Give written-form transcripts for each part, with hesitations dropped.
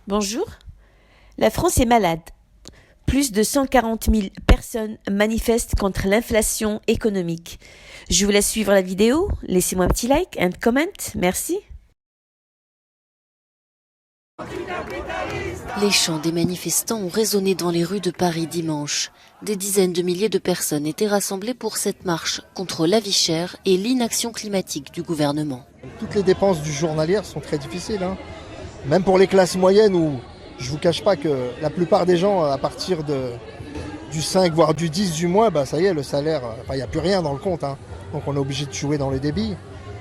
Bonjour. La France est malade. Plus de 140 000 personnes manifestent contre l'inflation économique. Je vous laisse suivre la vidéo. Laissez-moi un petit like, un comment. Merci. Les chants des manifestants ont résonné dans les rues de Paris dimanche. Des dizaines de milliers de personnes étaient rassemblées pour cette marche contre la vie chère et l'inaction climatique du gouvernement. Toutes les dépenses du journalier sont très difficiles. Même pour les classes moyennes où je ne vous cache pas que la plupart des gens, à partir du 5 voire du 10 du mois, ça y est, le salaire, il n'y a plus rien dans le compte. Donc on est obligé de jouer dans le débit.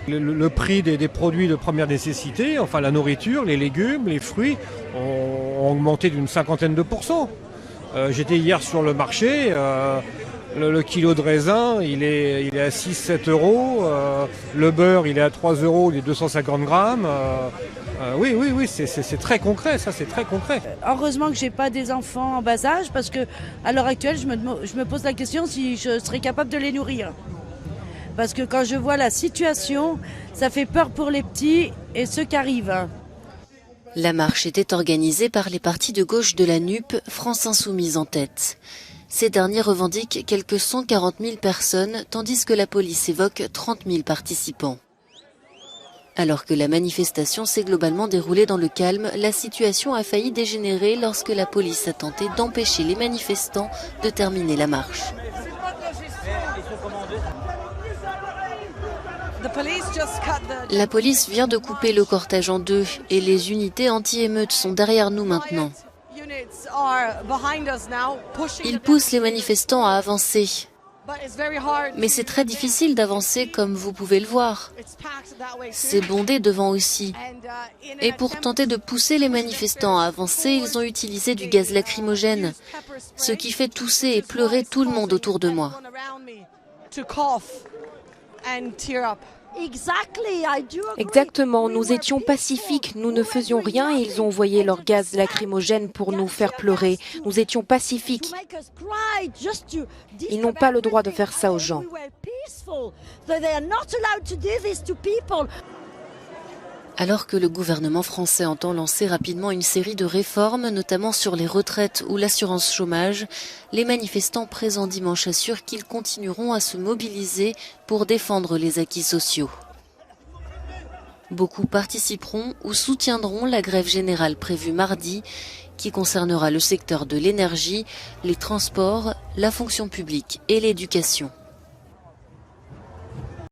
Le prix des produits de première nécessité, enfin la nourriture, les légumes, les fruits, ont augmenté d'une 50%. J'étais hier sur le marché, le kilo de raisin il est à 6-7 euros, le beurre il est à 3 euros, les 250 grammes. Oui, c'est très concret, ça c'est très concret. Heureusement que j'ai pas des enfants en bas âge parce que à l'heure actuelle je me pose la question si je serais capable de les nourrir. Parce que quand je vois la situation, ça fait peur pour les petits et ceux qui arrivent. La marche était organisée par les partis de gauche de la NUP, France Insoumise en tête. Ces derniers revendiquent quelques 140 000 personnes, tandis que la police évoque 30 000 participants. Alors que la manifestation s'est globalement déroulée dans le calme, la situation a failli dégénérer lorsque la police a tenté d'empêcher les manifestants de terminer la marche. La police vient de couper le cortège en deux et les unités anti-émeutes sont derrière nous maintenant. Ils poussent les manifestants à avancer. Mais c'est très difficile d'avancer comme vous pouvez le voir. C'est bondé devant aussi. Et pour tenter de pousser les manifestants à avancer, ils ont utilisé du gaz lacrymogène, ce qui fait tousser et pleurer tout le monde autour de moi. Exactement, nous étions pacifiques, nous ne faisions rien et ils ont envoyé leur gaz lacrymogène pour nous faire pleurer. Nous étions pacifiques. Ils n'ont pas le droit de faire ça aux gens. Alors que le gouvernement français entend lancer rapidement une série de réformes, notamment sur les retraites ou l'assurance chômage, les manifestants présents dimanche assurent qu'ils continueront à se mobiliser pour défendre les acquis sociaux. Beaucoup participeront ou soutiendront la grève générale prévue mardi, qui concernera le secteur de l'énergie, les transports, la fonction publique et l'éducation.